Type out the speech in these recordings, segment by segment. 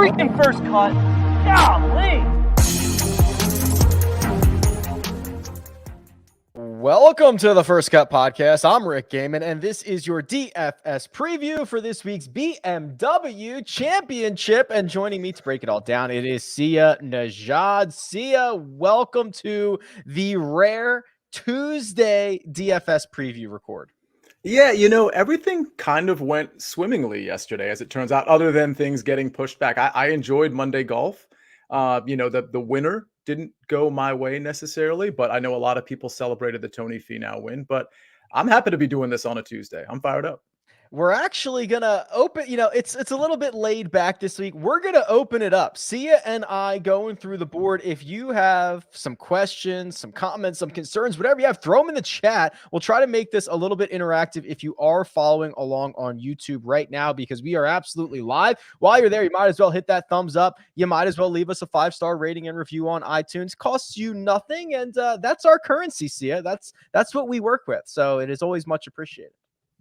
freaking first cut. Golly. Welcome to the First Cut Podcast. I'm Rick Gehman, and this is your DFS preview for this week's BMW Championship. And joining me to break it all down, it is Sia Nejad. Sia, welcome to the rare Tuesday DFS preview record. Yeah, everything kind of went swimmingly yesterday, as it turns out, other than things getting pushed back. I enjoyed Monday golf. The winner didn't go my way necessarily, but I know a lot of people celebrated the Tony Finau win. But I'm happy to be doing this on a Tuesday. I'm fired up. We're actually going to open, it's a little bit laid back this week. We're going to open it up. Sia and I going through the board. If you have some questions, some comments, some concerns, whatever you have, throw them in the chat. We'll try to make this a little bit interactive if you are following along on YouTube right now, because we are absolutely live. While you're there, you might as well hit that thumbs up. You might as well leave us a 5-star rating and review on iTunes. Costs you nothing, and that's our currency, Sia. That's what we work with. So it is always much appreciated.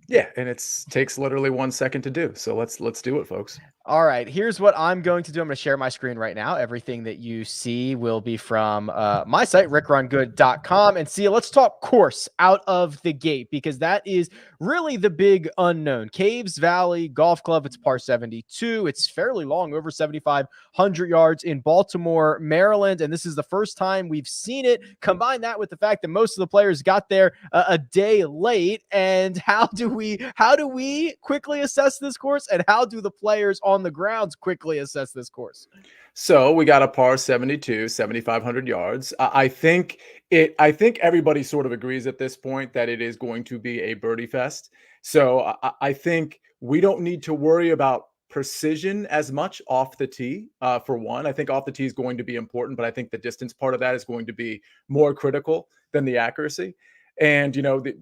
Yeah, and it takes literally 1 second to do. So let's do it, folks. All right, here's what I'm going to do. I'm going to share my screen right now. Everything that you see will be from my site, RickRunGood.com. And see, let's talk course out of the gate, because that is really the big unknown. Caves Valley Golf Club, it's par 72. It's fairly long, over 7,500 yards in Baltimore, Maryland. And this is the first time we've seen it. Combine that with the fact that most of the players got there a day late. And how do we quickly assess this course? And how do the players on the grounds quickly assess this course? So we got a par 72, 7,500 yards. I think everybody sort of agrees at this point that it is going to be a birdie fest. So I think we don't need to worry about precision as much off the tee. For one, I think off the tee is going to be important, but I think the distance part of that is going to be more critical than the accuracy. And, the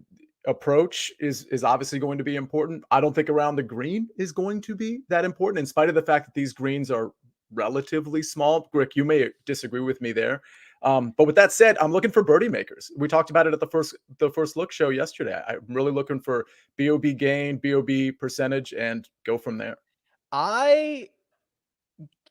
approach is obviously going to be important. I don't think around the green is going to be that important, in spite of the fact that these greens are relatively small. Rick, you may disagree with me there. But with that said, I'm looking for birdie makers. We talked about it at the first look show yesterday. I'm really looking for BOB gain, BOB percentage, and go from there. I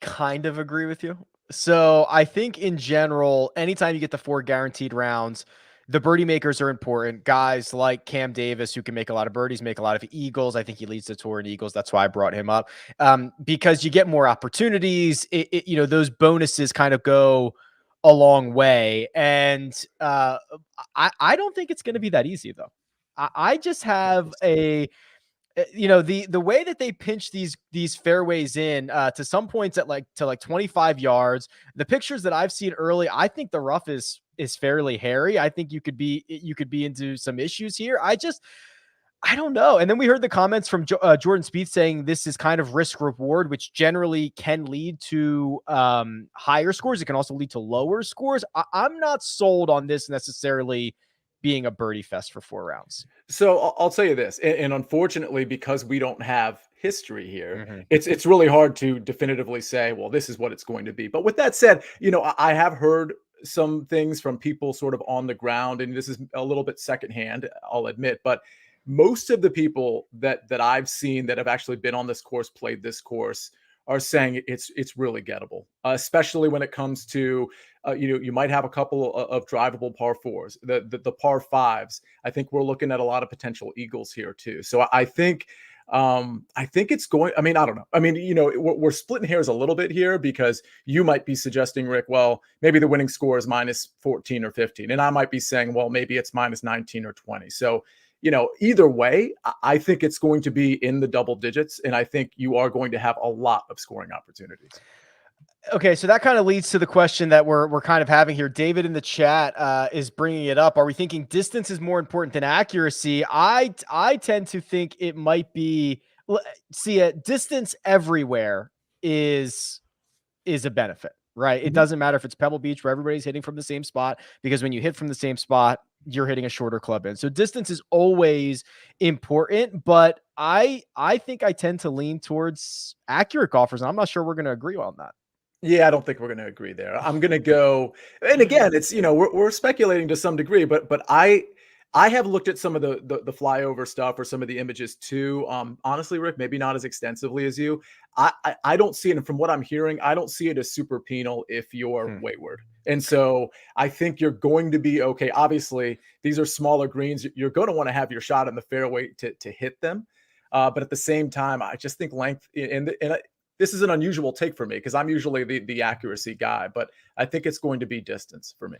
kind of agree with you. So I think in general, anytime you get the 4 guaranteed rounds, the birdie makers are important. Guys like Cam Davis, who can make a lot of birdies, make a lot of eagles. I think he leads the tour in eagles. That's why I brought him up, because you get more opportunities. Those bonuses kind of go a long way. And I don't think it's going to be that easy, though. I just have the way that they pinch these fairways in to some points at like 25 yards. The pictures that I've seen early, I think the rough is fairly hairy. I think you could be into some issues here. I don't know. And then we heard the comments from Jordan Spieth saying this is kind of risk reward, which generally can lead to higher scores. It can also lead to lower scores. I'm not sold on this necessarily being a birdie fest for 4 rounds. So I'll tell you this, and unfortunately, because we don't have history here, it's really hard to definitively say, well, this is what it's going to be. But with that said, I have heard some things from people sort of on the ground, and this is a little bit secondhand, I'll admit, but most of the people that I've seen that have actually been on this course, played this course, are saying it's really gettable, especially when it comes to, you might have a couple of drivable par 4s, the par 5s. I think we're looking at a lot of potential eagles here too. So I think it's going, I don't know. We're splitting hairs a little bit here, because you might be suggesting, Rick, well, maybe the winning score is minus 14 or 15. And I might be saying, well, maybe it's minus 19 or 20. So, either way, I think it's going to be in the double digits. And I think you are going to have a lot of scoring opportunities. Okay, so that kind of leads to the question that we're kind of having here. David in the chat is bringing it up. Are we thinking distance is more important than accuracy? I tend to think it might be. See, distance everywhere is a benefit, right? It doesn't matter if it's Pebble Beach where everybody's hitting from the same spot, because when you hit from the same spot, you're hitting a shorter club in. So distance is always important, but I think I tend to lean towards accurate golfers, and I'm not sure we're going to agree on that. Yeah, I don't think we're going to agree there. I'm going to go, and again, it's, we're speculating to some degree, but I I have looked at some of the flyover stuff or some of the images too. Honestly, Rick, maybe not as extensively as you. I don't see it, and from what I'm hearing, I don't see it as super penal if you're wayward. And so I think you're going to be okay. Obviously, these are smaller greens. You're going to want to have your shot in the fairway to hit them. But at the same time, I just think length this is an unusual take for me because I'm usually the accuracy guy, but I think it's going to be distance for me.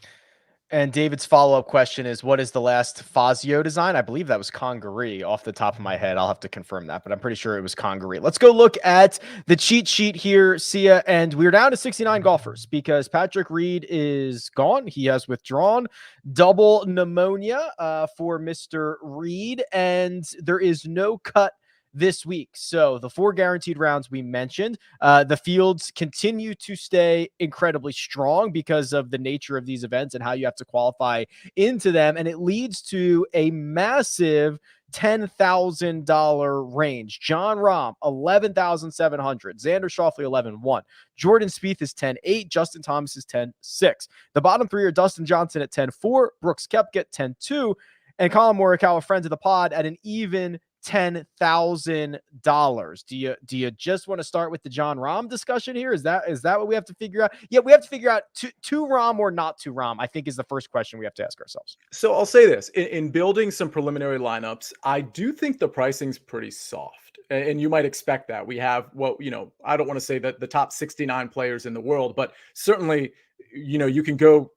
And David's follow-up question is, what is the last Fazio design? I believe that was Congaree off the top of my head. I'll have to confirm that, but I'm pretty sure it was Congaree. Let's go look at the cheat sheet here, Sia, and we're down to 69 golfers because Patrick Reed is gone. He has withdrawn. Double pneumonia for Mr. Reed, and there is no cut this week. So the 4 guaranteed rounds we mentioned, the fields continue to stay incredibly strong because of the nature of these events and how you have to qualify into them. And it leads to a massive $10,000 range. John Rahm, 11,700. Xander Schauffele, 11,1. Jordan Spieth is 10,8. Justin Thomas is 10,6. The bottom 3 are Dustin Johnson at 10,4. Brooks Koepka at 10,2. And Colin Morikawa, friend of the pod, at an even $10,000. Do you just want to start with the John Rahm discussion here? Is that what we have to figure out? Yeah, we have to figure out to Rahm or not to Rahm, I think is the first question we have to ask ourselves. So I'll say this, in building some preliminary lineups, I do think the pricing's pretty soft. And you might expect that. We have, I don't want to say that the top 69 players in the world, but certainly, you can go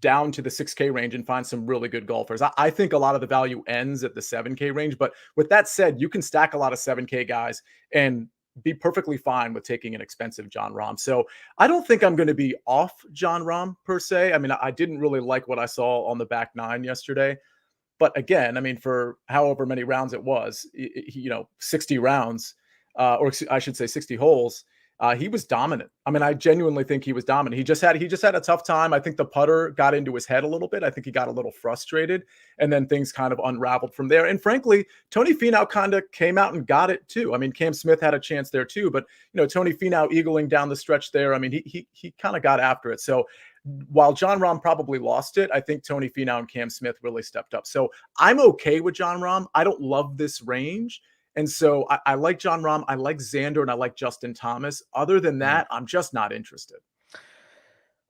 down to the 6K range and find some really good golfers. I think a lot of the value ends at the 7K range. But with that said, you can stack a lot of 7K guys and be perfectly fine with taking an expensive John Rahm. So I don't think I'm going to be off John Rahm per se. I mean, I didn't really like what I saw on the back 9 yesterday. But again, I mean, for however many rounds it was, 60 rounds, or I should say 60 holes, he was dominant. I mean, I genuinely think he was dominant. He just had a tough time. I think the putter got into his head a little bit. I think he got a little frustrated, and then things kind of unraveled from there. And frankly, Tony Finau kind of came out and got it too. I mean, Cam Smith had a chance there too, but Tony Finau eagling down the stretch there. I mean, he kind of got after it. So while John Rahm probably lost it, I think Tony Finau and Cam Smith really stepped up. So I'm okay with John Rahm. I don't love this range. And so I like John Rahm, I like Xander, and I like Justin Thomas. Other than that, I'm just not interested.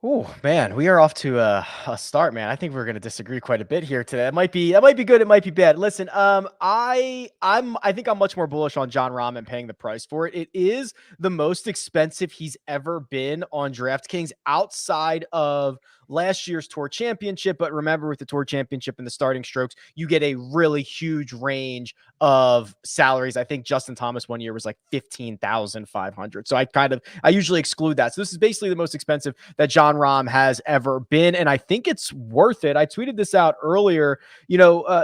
Oh man, we are off to a start, man. I think we're going to disagree quite a bit here today. That might be good. It might be bad. Listen, I think I'm much more bullish on John Rahm and paying the price for it. It is the most expensive he's ever been on DraftKings outside of last year's Tour Championship. But remember, with the Tour Championship and the starting strokes, you get a really huge range of salaries. I think Justin Thomas one year was like 15,500. So I usually exclude that. So this is basically the most expensive that John Rahm has ever been. And I think it's worth it. I tweeted this out earlier,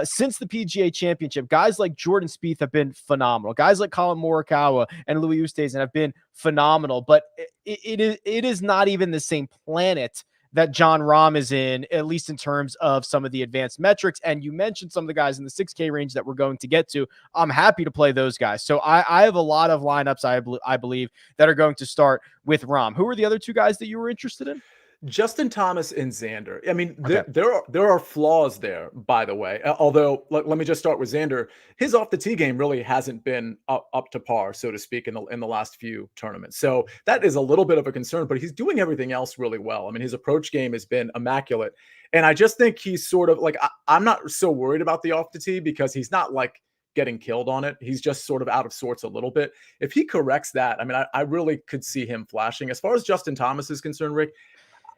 since the PGA Championship, guys like Jordan Spieth have been phenomenal. Guys like Colin Morikawa and Louis Oosthuizen have been phenomenal, but it is not even the same planet that John Rahm is in, at least in terms of some of the advanced metrics. And you mentioned some of the guys in the 6K range that we're going to get to. I'm happy to play those guys. So I have a lot of lineups, I believe, that are going to start with Rahm. Who are the other 2 guys that you were interested in? Justin Thomas and Xander. I mean, there are flaws there, by the way. Although, let me just start with Xander. His off the tee game really hasn't been up to par, so to speak, in the last few tournaments. So that is a little bit of a concern. But he's doing everything else really well. I mean, his approach game has been immaculate, and I just think he's sort of like I'm not so worried about the off the tee because he's not like getting killed on it. He's just sort of out of sorts a little bit. If he corrects that, I mean, I really could see him flashing. As far as Justin Thomas is concerned, Rick,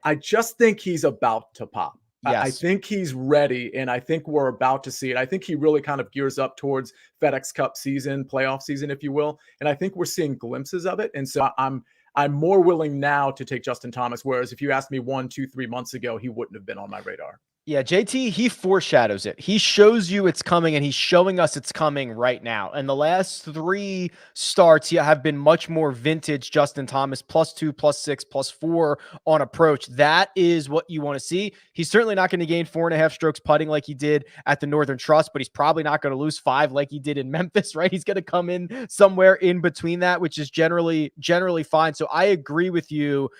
I just think he's about to pop. Yes. I think he's ready, and I think we're about to see it. I think he really kind of gears up towards FedEx Cup season, playoff season, if you will. And I think we're seeing glimpses of it. And so I'm more willing now to take Justin Thomas, whereas if you asked me 1, 2, 3 months ago, he wouldn't have been on my radar. Yeah, JT, he foreshadows it. He shows you it's coming, and he's showing us it's coming right now. And the last 3 starts have been much more vintage Justin Thomas, +2, +6, +4 on approach. That is what you want to see. He's certainly not going to gain 4.5 strokes putting like he did at the Northern Trust, but he's probably not going to lose 5 like he did in Memphis, right? He's going to come in somewhere in between that, which is generally fine. So I agree with you.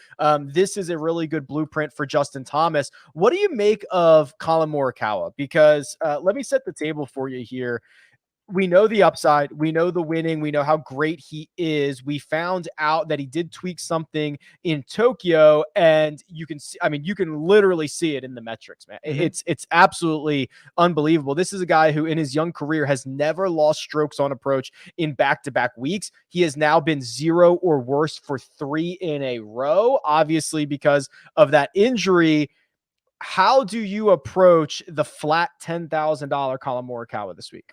This is a really good blueprint for Justin Thomas. What do you make of of Colin Morikawa, because let me set the table for you here. We know the upside. We know the winning. We know how great he is. We found out that he did tweak something in Tokyo, and you can see, I mean, you can literally see it in the metrics, man. It's absolutely unbelievable. This is a guy who in his young career has never lost strokes on approach in back-to-back weeks. He has now been 0 or worse for 3 in a row, obviously because of that injury. How do you approach the flat $10,000 Colin Morikawa this week?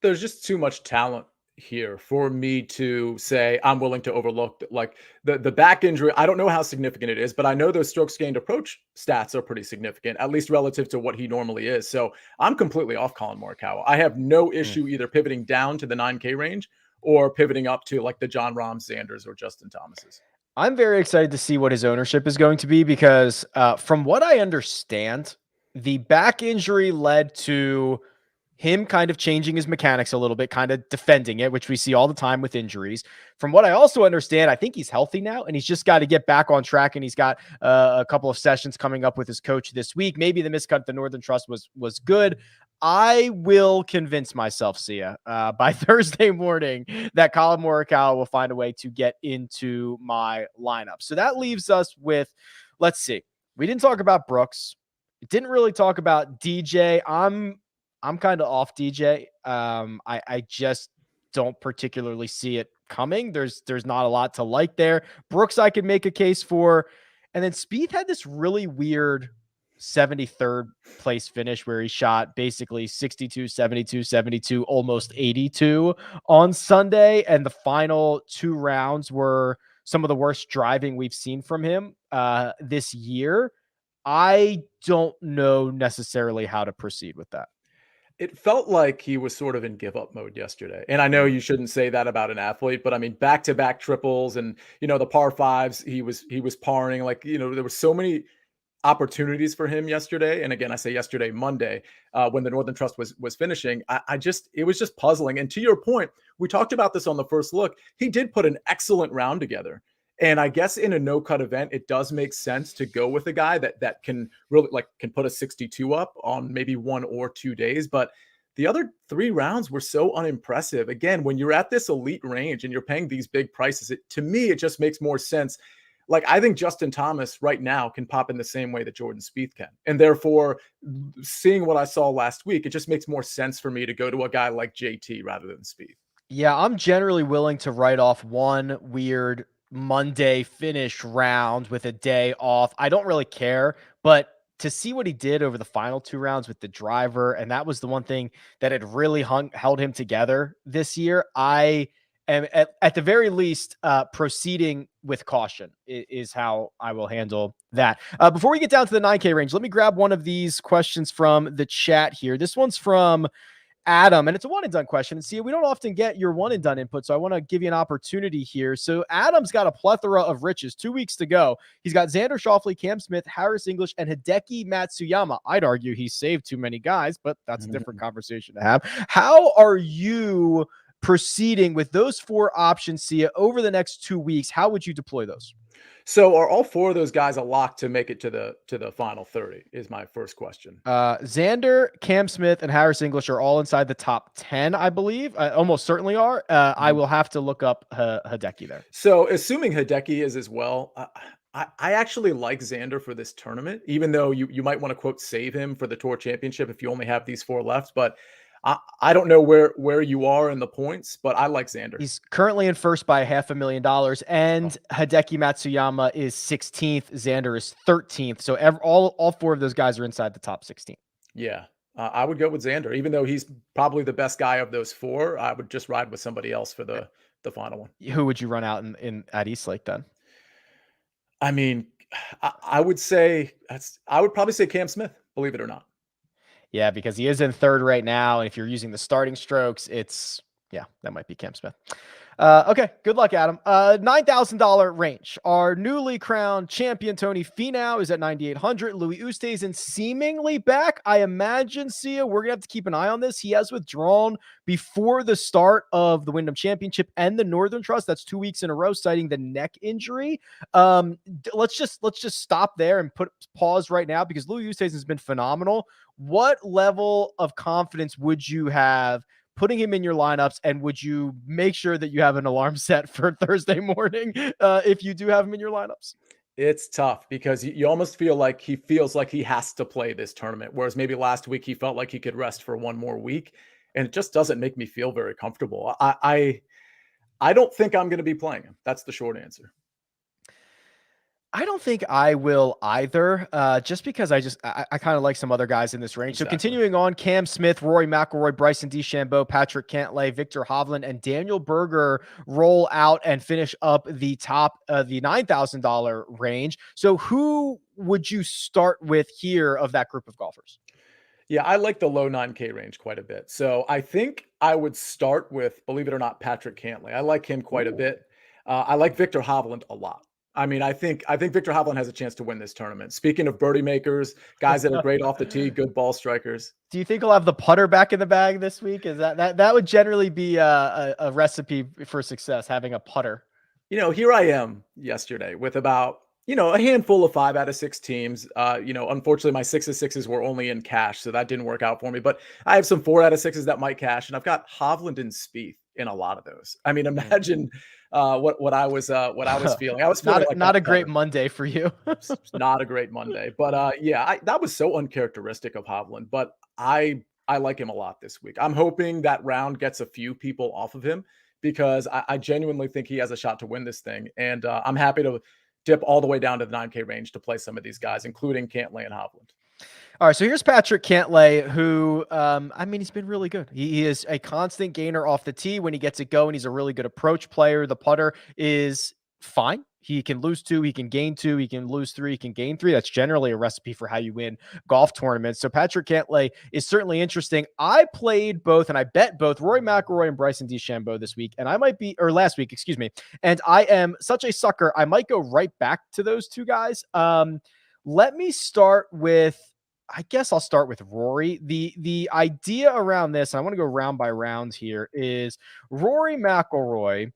There's just too much talent here for me to say I'm willing to overlook like the back injury. I don't know how significant it is, but I know those strokes gained approach stats are pretty significant, at least relative to what he normally is. So I'm completely off Colin Morikawa. I have no issue either pivoting down to the 9K range or pivoting up to like the John Rahm, Xanders, or Justin Thomas's. I'm very excited to see what his ownership is going to be, because from what I understand, the back injury led to him kind of changing his mechanics a little bit, kind of defending it, which we see all the time with injuries. From what I also understand, I think he's healthy now, and he's just got to get back on track, and he's got a couple of sessions coming up with his coach this week. Maybe the miscut at the Northern Trust was good. I will convince myself, Sia, by Thursday morning that Colin Morikawa will find a way to get into my lineup. So that leaves us with, let's see. We didn't talk about Brooks. Didn't really talk about DJ. I'm kind of off DJ. I just don't particularly see it coming. There's not a lot to like there. Brooks, I could make a case for. And then Spieth had this really weird 73rd place finish where he shot basically 62, 72, 72, almost 82 on Sunday. And the final 2 rounds were some of the worst driving we've seen from him this year. I don't know necessarily how to proceed with that. It felt like he was sort of in give up mode yesterday. And I know you shouldn't say that about an athlete, but I mean, back-to-back triples and, the par fives, he was parring, like, there were so many opportunities for him yesterday. And again, I say yesterday, Monday, when the Northern Trust was finishing, it was just puzzling. And to your point, we talked about this on the first look. He did put an excellent round together. And I guess in a no-cut event, it does make sense to go with a guy that can really can put a 62 up on maybe 1 or 2 days. But the other 3 rounds were so unimpressive. Again, when you're at this elite range and you're paying these big prices, to me, it just makes more sense. Like, I think Justin Thomas right now can pop in the same way that Jordan Spieth can. And therefore, seeing what I saw last week, it just makes more sense for me to go to a guy like JT rather than Spieth. Yeah, I'm generally willing to write off one weird Monday finish round with a day off. I don't really care, but to see what he did over the final 2 rounds with the driver, and that was the one thing that had really held him together this year. I am at the very least proceeding with caution is how I will handle that. Before we get down to the 9K range, let me grab one of these questions from the chat here. This one's from Adam, and it's a one and done question. And see, we don't often get your one and done input, so I want to give you an opportunity here. So Adam's got a plethora of riches. 2 weeks to go. He's got Xander Schauffele, Cam Smith, Harris English, and Hideki Matsuyama. I'd argue he saved too many guys, but that's a different conversation to have. How are you proceeding with those 4 options, Sia, over the next 2 weeks? How would you deploy those? So are all 4 of those guys a lock to make it to the final 30 is my first question. Xander, Cam Smith, and Harris English are all inside the top 10, I believe. Almost certainly are. I will have to look up Hideki there. So assuming Hideki is as well, I actually like Xander for this tournament, even though you might want to quote save him for the Tour Championship if you only have these 4 left. But I don't know where you are in the points, but I like Xander. He's currently in first by $500,000, and Hideki Matsuyama is 16th. Xander is 13th. So all 4 of those guys are inside the top 16. Yeah, I would go with Xander, even though he's probably the best guy of those 4. I would just ride with somebody else for the final one. Who would you run out in at Eastlake then? I mean, I would probably say Cam Smith, believe it or not. Yeah, because he is in 3rd right now. And if you're using the starting strokes, it's, Yeah, that might be Cam Smith. Okay, good luck, Adam. $9,000 range. Our newly crowned champion Tony Finau is at 9,800. Louis Oosthuizen seemingly back. I imagine, Sia, we're gonna have to keep an eye on this. He has withdrawn before the start of the Wyndham Championship and the Northern Trust. That's 2 weeks in a row, citing the neck injury. Let's just stop there and put pause right now because Louis Oosthuizen has been phenomenal. What level of confidence would you have putting him in your lineups, and would you make sure that you have an alarm set for Thursday morning if you do have him in your lineups? It's tough because you almost feel like he feels like he has to play this tournament, whereas maybe last week he felt like he could rest for one more week, and it just doesn't make me feel very comfortable. I don't think I'm going to be playing him. That's the short answer. I don't think I will either, just because I kind of like some other guys in this range. Exactly. So continuing on, Cam Smith, Rory McIlroy, Bryson DeChambeau, Patrick Cantlay, Victor Hovland, and Daniel Berger roll out and finish up the top of the $9,000 range. So who would you start with here of that group of golfers? Yeah, I like the low 9K range quite a bit. So I think I would start with, believe it or not, Patrick Cantlay. I like him quite a bit. I like Victor Hovland a lot. I mean, I think Victor Hovland has a chance to win this tournament. Speaking of birdie makers, guys that are great off the tee, good ball strikers. Do you think he'll have the putter back in the bag this week? Is that would generally be a recipe for success, having a putter? You know, here I am yesterday with about, a handful of 5 out of 6 teams. Unfortunately, my 6 of 6s were only in cash, so that didn't work out for me. But I have some 4 out of 6s that might cash, and I've got Hovland and Spieth in a lot of those. I mean, imagine what I was feeling. I was feeling not a great Monday for you. Not a great Monday, but that was so uncharacteristic of Hovland. But I like him a lot this week. I'm hoping that round gets a few people off of him because I genuinely think he has a shot to win this thing, and I'm happy to dip all the way down to the 9K range to play some of these guys, including Cantlay and Hovland. All right, so here's Patrick Cantlay, who, he's been really good. He is a constant gainer off the tee when he gets it going. He's a really good approach player. The putter is fine. He can lose 2, he can gain 2, he can lose 3, he can gain 3. That's generally a recipe for how you win golf tournaments. So Patrick Cantlay is certainly interesting. I played both, and I bet both Rory McIlroy and Bryson DeChambeau this week, and last week, excuse me. And I am such a sucker. I might go right back to those 2 guys. Let me start with, I guess I'll start with Rory. The idea around this, and I want to go round by round here, is Rory McIlroy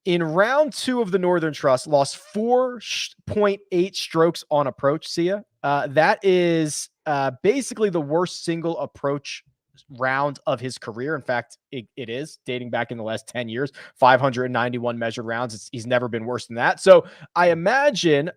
in round 2 of the Northern Trust lost 4.8 strokes on approach, Sia. That is basically the worst single approach round of his career. In fact, it is dating back in the last 10 years, 591 measured rounds. He's never been worse than that. So I imagine,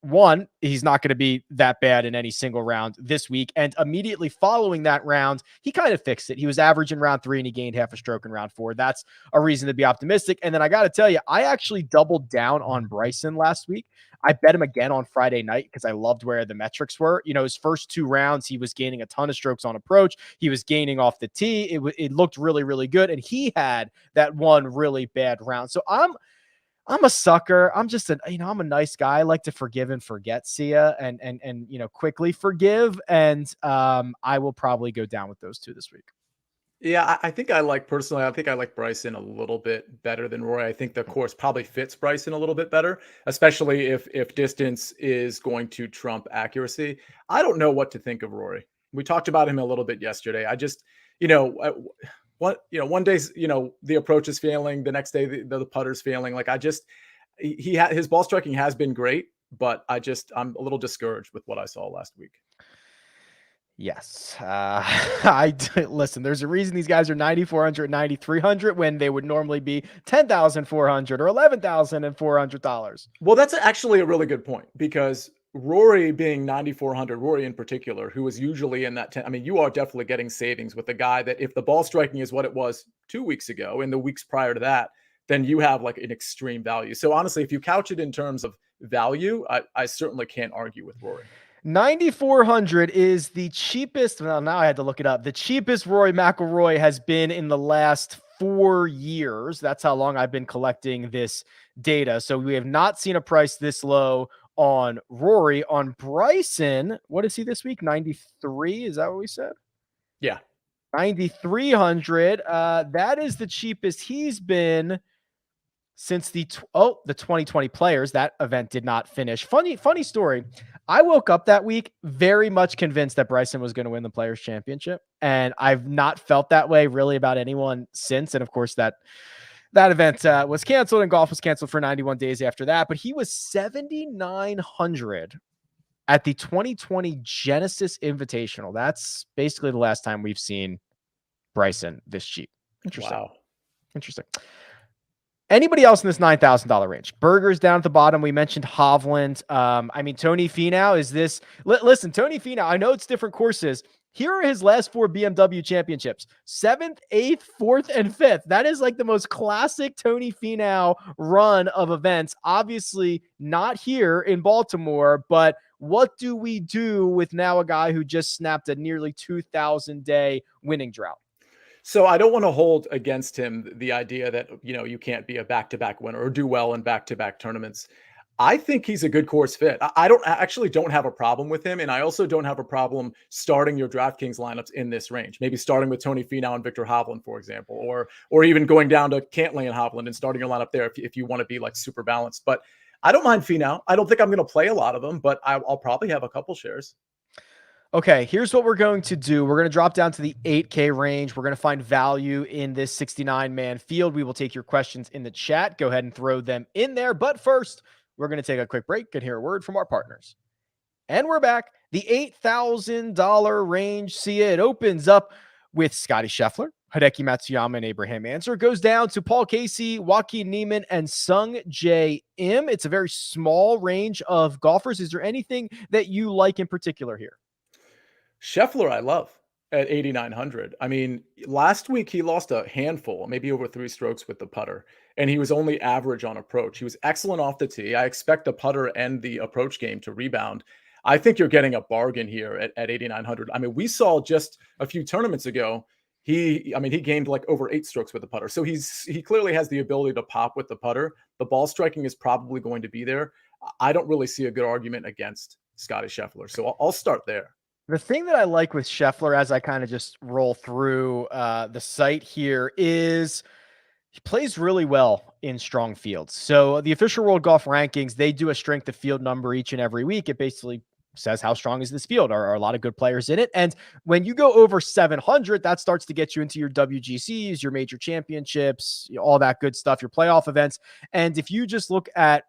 one, he's not going to be that bad in any single round this week. And immediately following that round, he kind of fixed it. He was average in round 3 and he gained half a stroke in round 4. That's a reason to be optimistic. And then I got to tell you, I actually doubled down on Bryson last week. I bet him again on Friday night because I loved where the metrics were. His first 2 rounds, he was gaining a ton of strokes on approach. He was gaining off the tee. It looked really, really good. And he had that one really bad round. So I'm a sucker. I'm just I'm a nice guy. I like to forgive and forget, Sia, and quickly forgive. And I will probably go down with those 2 this week. Yeah, I think I like Bryson a little bit better than Rory. I think the course probably fits Bryson a little bit better, especially if distance is going to trump accuracy. I don't know what to think of Rory. We talked about him a little bit yesterday. I just, one day, the approach is failing. The next day, the putter's failing. Like his ball striking has been great, but I'm a little discouraged with what I saw last week. Yes. Listen, there's a reason these guys are 9,400, 9,300 when they would normally be $10,400 or $11,400. Well, that's actually a really good point because Rory being 9,400, Rory in particular, who is usually in that 10, I mean, you are definitely getting savings with a guy that if the ball striking is what it was 2 weeks ago and the weeks prior to that, then you have like an extreme value. So honestly, if you couch it in terms of value, I certainly can't argue with Rory. 9,400 is the cheapest. Well, now I had to look it up. The cheapest Rory McIlroy has been in the last 4 years. That's how long I've been collecting this data. So we have not seen a price this low on Rory. On Bryson, what is he this week? 93? Is that what we said? Yeah. 9,300. That is the cheapest he's been since the 2020 Players. That event did not finish. Funny story. I woke up that week very much convinced that Bryson was going to win the Players Championship, and I've not felt that way really about anyone since. And of course, that event was canceled, and golf was canceled for 91 days after that. But he was 7,900 at the 2020 Genesis Invitational. That's basically the last time we've seen Bryson this cheap. Interesting. Wow. Interesting. Anybody else in this $9,000 range? Berger's down at the bottom. We mentioned Hovland. I mean, Tony Finau is this. Listen, Tony Finau, I know it's different courses. Here are his last 4 BMW championships: 7th, 8th, 4th, and 5th. That is like the most classic Tony Finau run of events. Obviously not here in Baltimore, but what do we do with now a guy who just snapped a nearly 2,000-day winning drought? So I don't want to hold against him the idea that, you can't be a back-to-back winner or do well in back-to-back tournaments. I think he's a good course fit. I actually don't have a problem with him. And I also don't have a problem starting your DraftKings lineups in this range. Maybe starting with Tony Finau and Victor Hovland, for example, or even going down to Cantlay and Hovland and starting your lineup there if you want to be like super balanced. But I don't mind Finau. I don't think I'm going to play a lot of them, but I'll probably have a couple shares. Okay, here's what we're going to do. We're going to drop down to the 8K range. We're going to find value in this 69-man field. We will take your questions in the chat. Go ahead and throw them in there. But first, we're going to take a quick break and hear a word from our partners. And we're back. The $8,000 range. See it opens up with Scotty Scheffler, Hideki Matsuyama, and Abraham Ancer. Goes down to Paul Casey, Joaquin Niemann, and Sung Jae Im. It's a very small range of golfers. Is there anything that you like in particular here? Scheffler, I love at 8,900. I mean, last week he lost a handful, maybe over 3 strokes with the putter, and he was only average on approach. He was excellent off the tee. I expect the putter and the approach game to rebound. I think you're getting a bargain here at 8,900. I mean, we saw just a few tournaments ago, he gained like over 8 strokes with the putter. So he clearly has the ability to pop with the putter. The ball striking is probably going to be there. I don't really see a good argument against Scotty Scheffler. So I'll start there. The thing that I like with Scheffler, as I kind of just roll through the site here, is he plays really well in strong fields. So the official World Golf Rankings, they do a strength of field number each and every week. It basically says how strong is this field. Are a lot of good players in it? And when you go over 700, that starts to get you into your WGCs, your major championships, all that good stuff, your playoff events. And if you just look at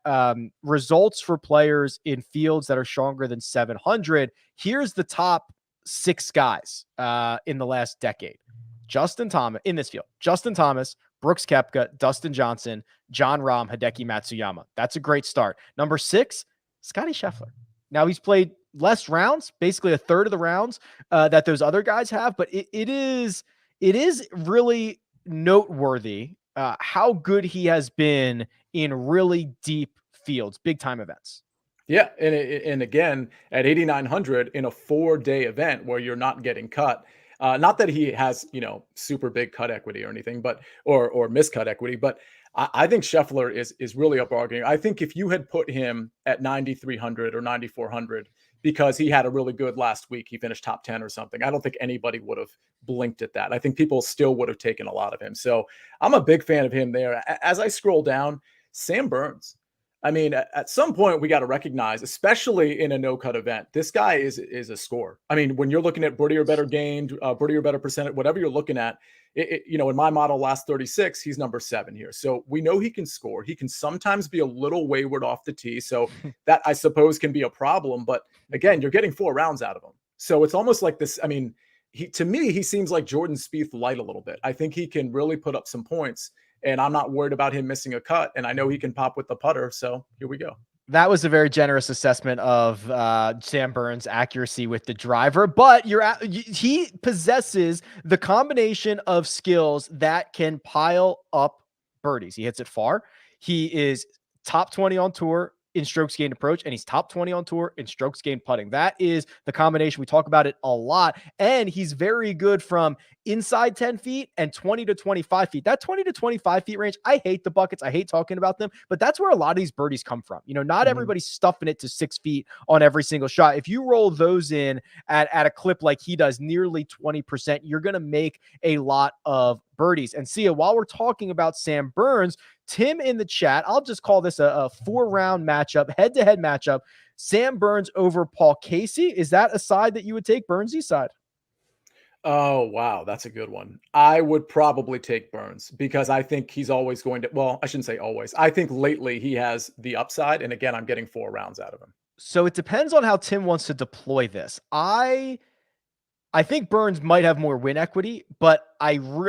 results for players in fields that are stronger than 700, here's the top 6 guys in the last decade. Justin Thomas in this field: Justin Thomas, Brooks Koepka, Dustin Johnson, Jon Rahm, Hideki Matsuyama. That's a great start. Number 6, Scotty Scheffler. Now, he's played less rounds, basically a third of the rounds that those other guys have, but it is really noteworthy how good he has been in really deep fields, big time events. Yeah, and again, at 8,900 in a 4-day event where you're not getting cut, not that he has, super big cut equity or anything, but or miscut equity, but I think Scheffler is really a bargain. I think if you had put him at 9,300 or 9,400 because he had a really good last week, he finished top 10 or something, I don't think anybody would have blinked at that. I think people still would have taken a lot of him. So I'm a big fan of him there. As I scroll down, Sam Burns. I mean, at some point we got to recognize, especially in a no-cut event, this guy is a scorer. I mean, when you're looking at birdie or better gained, birdie or better percentage, whatever you're looking at, in my model, last 36, he's number 7 here. So we know he can score. He can sometimes be a little wayward off the tee. So that, I suppose, can be a problem. But again, you're getting 4 rounds out of him. So it's almost like this. I mean, to me, he seems like Jordan Spieth light a little bit. I think he can really put up some points. And I'm not worried about him missing a cut. And I know he can pop with the putter. So here we go. That was a very generous assessment of Sam Burns' accuracy with the driver, but he possesses the combination of skills that can pile up birdies. He hits it far. He is top 20 on tour in strokes gained approach, and he's top 20 on tour in strokes gained putting. That is the combination. We talk about it a lot. And he's very good from inside 10 feet and 20 to 25 feet. That 20 to 25 feet range, I hate the buckets. I hate talking about them, but that's where a lot of these birdies come from. You know, not everybody's stuffing it to 6 feet on every single shot. If you roll those in at a clip like he does, nearly 20%, you're going to make a lot of birdies. And Sia, while we're talking about Sam Burns, Tim in the chat, I'll just call this a 4-round matchup, head-to-head matchup. Sam Burns over Paul Casey. Is that a side that you would take? Burns' side? Oh, wow. That's a good one. I would probably take Burns because I think he's always going to, well, I shouldn't say always. I think lately he has the upside. And again, I'm getting 4 rounds out of him. So it depends on how Tim wants to deploy this. I think Burns might have more win equity, but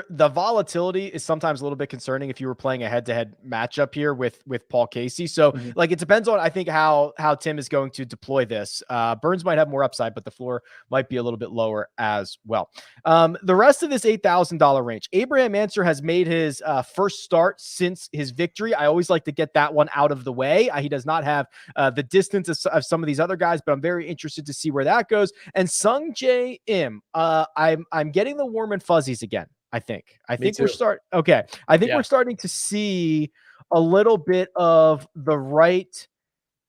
the volatility is sometimes a little bit concerning if you were playing a head-to-head matchup here with Paul Casey. So like it depends on, I think, how Tim is going to deploy this. Burns might have more upside, but the floor might be a little bit lower as well. The rest of this $8,000 range, Abraham Answer has made his first start since his victory. I always like to get that one out of the way. He does not have the distance of some of these other guys, but I'm very interested to see where that goes. And Sung Jae Im, I'm getting the warm and fuzzies again. I think we're starting to see a little bit of the right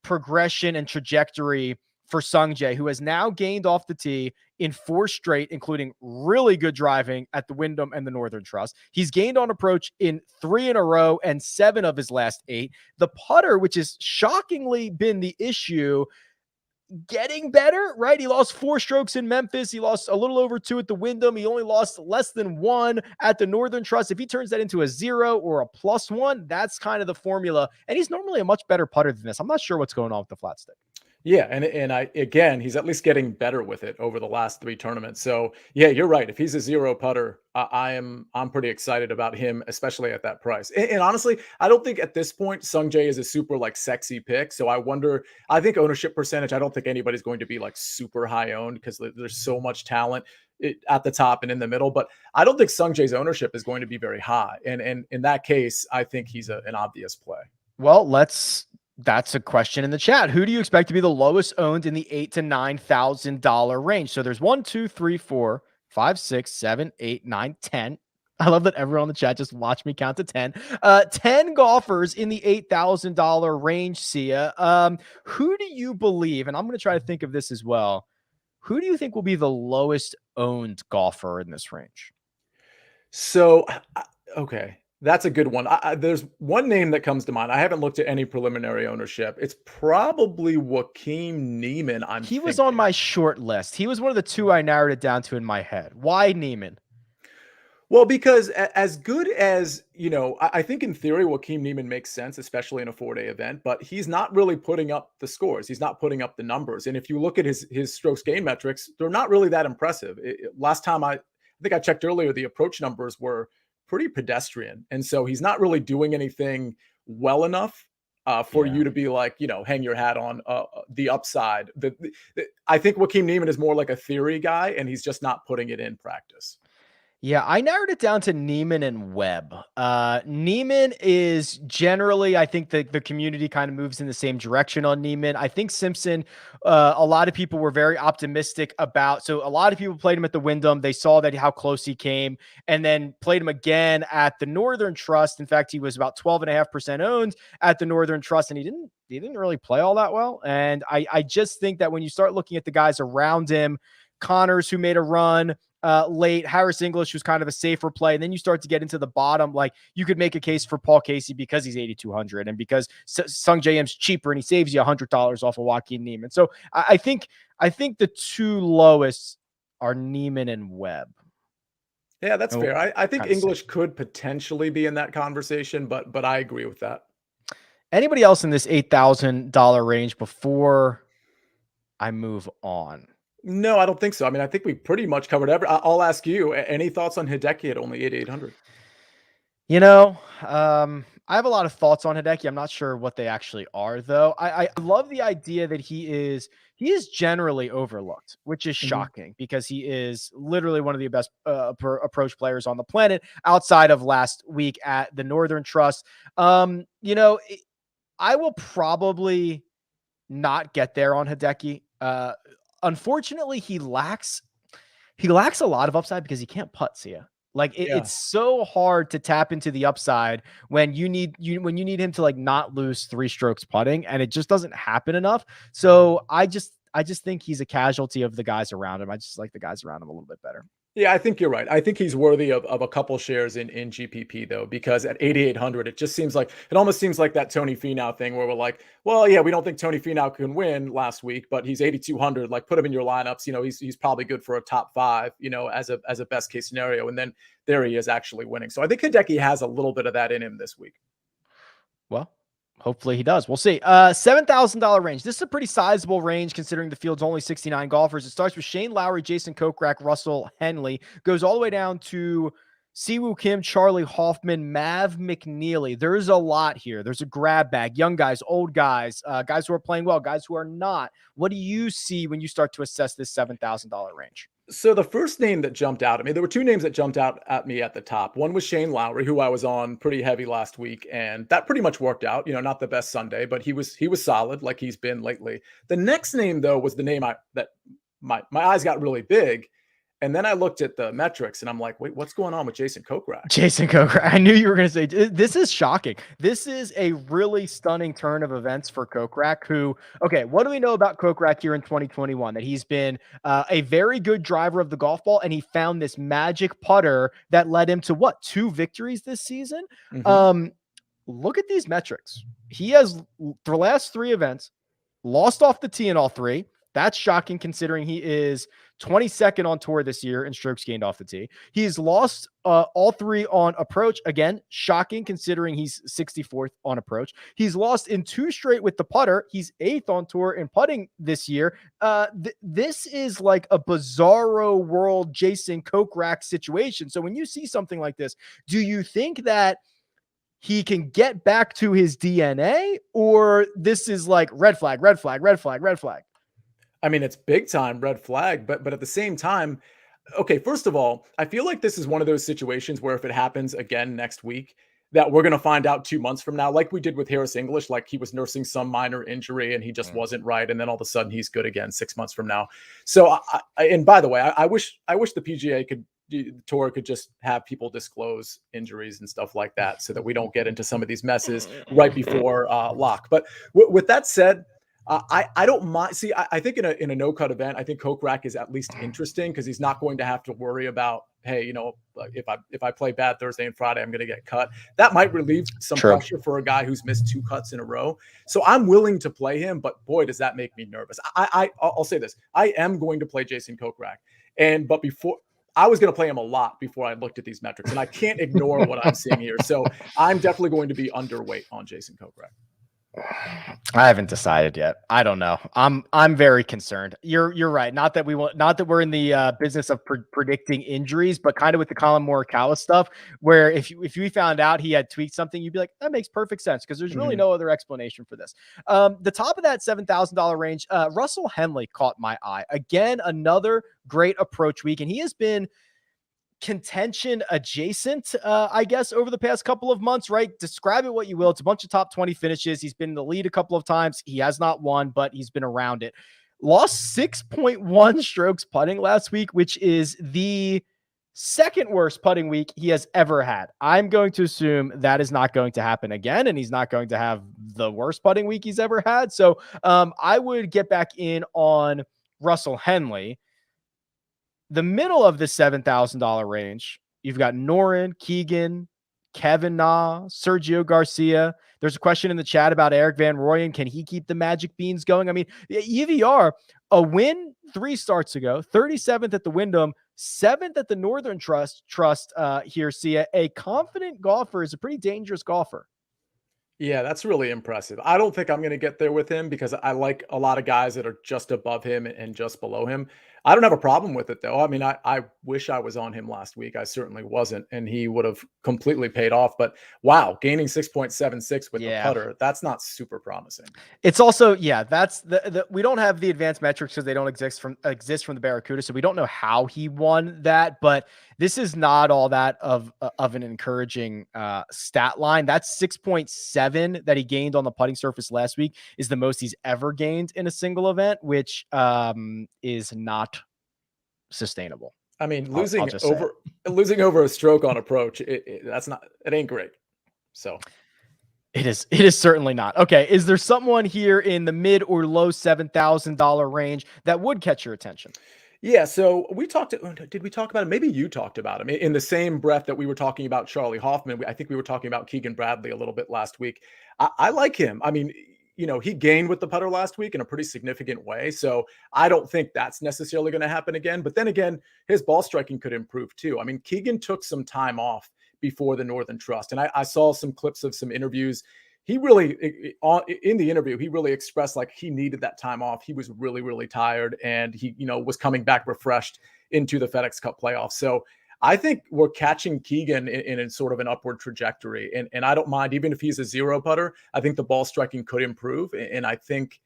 progression and trajectory for Sung Jae, who has now gained off the tee in 4 straight, including really good driving at the Wyndham and the Northern Trust. He's gained on approach in 3 in a row and 7 of his last 8. The putter, which has shockingly been the issue, getting better, right? He lost 4 strokes in Memphis. He lost a little over 2 at the Wyndham. He only lost less than 1 at the Northern Trust. If he turns that into a 0 or a +1, that's kind of the formula. And he's normally a much better putter than this. I'm not sure what's going on with the flat stick. Yeah, and again, he's at least getting better with it over the last 3 tournaments. So yeah, you're right. If he's a 0 putter, I'm pretty excited about him, especially at that price. And honestly, I don't think at this point Sung Jae is a super like sexy pick. So I think ownership percentage, I don't think anybody's going to be like super high owned because there's so much talent at the top and in the middle. But I don't think Sung Jae's ownership is going to be very high. And in that case, I think he's an obvious play. Well, that's a question in the chat. Who do you expect to be the lowest owned in the $8,000 to $9,000 range? So there's 1, 2, 3, 4, 5, 6, 7, 8, 9, 10. I love that everyone on the chat just watched me count to 10. 10 golfers in the $8,000 range, Sia. Who do you believe, and I'm going to try to think of this as well, who do you think will be the lowest owned golfer in this range? So, okay. That's a good one. There's one name that comes to mind. I haven't looked at any preliminary ownership. It's probably Joaquin Niemann. He was on my short list. He was one of the 2 I narrowed it down to in my head. Why Niemann? Well, because as good as, I think in theory, Joaquin Niemann makes sense, especially in a 4-day event, but he's not really putting up the scores. He's not putting up the numbers. And if you look at his strokes gain metrics, they're not really that impressive. Last time I think I checked earlier, the approach numbers were pretty pedestrian. And so he's not really doing anything well enough for you to be like, hang your hat on the upside. I think Joaquin Niemann is more like a theory guy, and he's just not putting it in practice. Yeah, I narrowed it down to Niemann and Webb. Niemann is generally, I think the community kind of moves in the same direction on Niemann. I think Simpson, a lot of people were very optimistic about. So a lot of people played him at the Wyndham. They saw that how close he came, and then played him again at the Northern Trust. In fact, he was about 12.5% owned at the Northern Trust, and he didn't really play all that well. And I just think that when you start looking at the guys around him, Connors, who made a run late, Harris English, who's kind of a safer play. And then you start to get into the bottom. Like, you could make a case for Paul Casey because he's 8,200 and because Sung Jae Im's cheaper and he saves you $100 off of Joaquin Niemann. So I think the 2 lowest are Niemann and Webb. Yeah, that's fair. I think English could potentially be in that conversation, but I agree with that. Anybody else in this $8,000 range before I move on? No, I don't think so. I mean, I think we pretty much covered I'll ask you, any thoughts on Hideki at only 8,800? I have a lot of thoughts on Hideki. I'm not sure what they actually are, though. I love the idea that he is generally overlooked, which is shocking because he is literally one of the best approach players on the planet outside of last week at the Northern Trust. I will probably not get there on Hideki. Unfortunately, he lacks a lot of upside because he can't putt, Sia. Like it's so hard to tap into the upside when you need him to like not lose 3 strokes putting, and it just doesn't happen enough. So I just think he's a casualty of the guys around him. I just like the guys around him a little bit better. Yeah, I think you're right. I think he's worthy of a couple shares in GPP though, because at 8,800, it almost seems like that Tony Finau thing where we're like, well, yeah, we don't think Tony Finau can win last week, but he's 8,200. Like, put him in your lineups. You know, he's probably good for a top 5. You know, as a best case scenario, and then there he is actually winning. So I think Hideki has a little bit of that in him this week. Well, hopefully he does. We'll see. $7,000 range. This is a pretty sizable range considering the field's only 69 golfers. It starts with Shane Lowry, Jason Kokrak, Russell Henley. Goes all the way down to Siwoo Kim, Charlie Hoffman, Mav McNeely. There's a lot here. There's a grab bag. Young guys, old guys, guys who are playing well, guys who are not. What do you see when you start to assess this $7,000 range? So the first name that jumped out at me, there were 2 names that jumped out at me at the top. One was Shane Lowry, who I was on pretty heavy last week, and that pretty much worked out. You know, not the best Sunday, but he was solid like he's been lately. The next name though was the name that my eyes got really big. And then I looked at the metrics and I'm like, wait, what's going on with Jason Kokrak? Jason Kokrak. I knew you were going to say this is shocking. This is a really stunning turn of events for Kokrak, who, okay, what do we know about Kokrak here in 2021? That he's been a very good driver of the golf ball, and he found this magic putter that led him to what, 2 victories this season? Mm-hmm. Look at these metrics. He has, for the last 3 events, lost off the tee in all 3. That's shocking considering he is 22nd on tour this year in strokes gained off the tee. He's lost all 3 on approach. Again, shocking considering he's 64th on approach. He's lost in 2 straight with the putter. He's 8th on tour in putting this year. This is like a bizarro world Jason Kokrak situation. So when you see something like this, do you think that he can get back to his DNA, or this is like red flag, red flag, red flag, red flag? I mean, it's big time red flag, but at the same time, okay, first of all, I feel like this is one of those situations where if it happens again next week, that we're going to find out 2 months from now, like we did with Harris English, like he was nursing some minor injury and he just wasn't right. And then all of a sudden he's good again 6 months from now. So, and by the way, I wish the PGA Tour could just have people disclose injuries and stuff like that so that we don't get into some of these messes right before lock. But with that said, I don't mind. See, I think in a no-cut event, I think Kokrak is at least interesting because he's not going to have to worry about, hey, you know, if I play bad Thursday and Friday, I'm going to get cut. That might relieve some pressure for a guy who's missed 2 cuts in a row. So I'm willing to play him, but boy, does that make me nervous. I'll say this: I am going to play Jason Kokrak, but before. I was going to play him a lot before I looked at these metrics, and I can't ignore what I'm seeing here. So I'm definitely going to be underweight on Jason Kokrak. I haven't decided yet. I don't know. I'm very concerned. You're right. Not that we're in the business of predicting injuries, but kind of with the Colin Morikawa stuff, where if we found out he had tweaked something, you'd be like, that makes perfect sense because there's really no other explanation for this. The top of that $7,000 range, Russell Henley caught my eye again. Another great approach week, and he has been contention adjacent, I guess, over the past couple of months, right? Describe it what you will. It's a bunch of top 20 finishes. He's been in the lead a couple of times. He has not won, but he's been around it. Lost 6.1 strokes putting last week, which is the 2nd worst putting week he has ever had. I'm going to assume that is not going to happen again, and he's not going to have the worst putting week he's ever had. So I would get back in on Russell Henley. The middle of the $7,000 range, you've got Norin, Keegan, Kevin Na, Sergio Garcia. There's a question in the chat about Eric Van Rooyen. Can he keep the magic beans going? I mean, EVR, a win 3 starts ago, 37th at the Wyndham, 7th at the Northern Trust here, Sia. A confident golfer is a pretty dangerous golfer. Yeah, that's really impressive. I don't think I'm going to get there with him because I like a lot of guys that are just above him and just below him. I don't have a problem with it, though. I mean, I wish I was on him last week. I certainly wasn't, and he would have completely paid off. But wow, gaining 6.76 with the putter, that's not super promising. It's also, that's we don't have the advanced metrics because they don't exist from the Barracuda, so we don't know how he won that. But This is not all that of an encouraging stat line. That's 6.7 that he gained on the putting surface last week is the most he's ever gained in a single event, which is not sustainable. I mean, I'll losing over a stroke on approach, it ain't great. So it is certainly not. Okay, is there someone here in the mid or low $7,000 range that would catch your attention? Yeah, so did we talk about him? Maybe you talked about him in the same breath that we were talking about Charlie Hoffman. I think we were talking about Keegan Bradley a little bit last week. I like him. I mean, he gained with the putter last week in a pretty significant way. So I don't think that's necessarily going to happen again. But then again, his ball striking could improve too. I mean, Keegan took some time off before the Northern Trust. And I saw some clips of some interviews. He really, in the interview, he really expressed like he needed that time off. He was really, really tired, and he, was coming back refreshed into the FedEx Cup playoffs. So I think we're catching Keegan in sort of an upward trajectory. And I don't mind, even if he's a zero putter, I think the ball striking could improve. And I think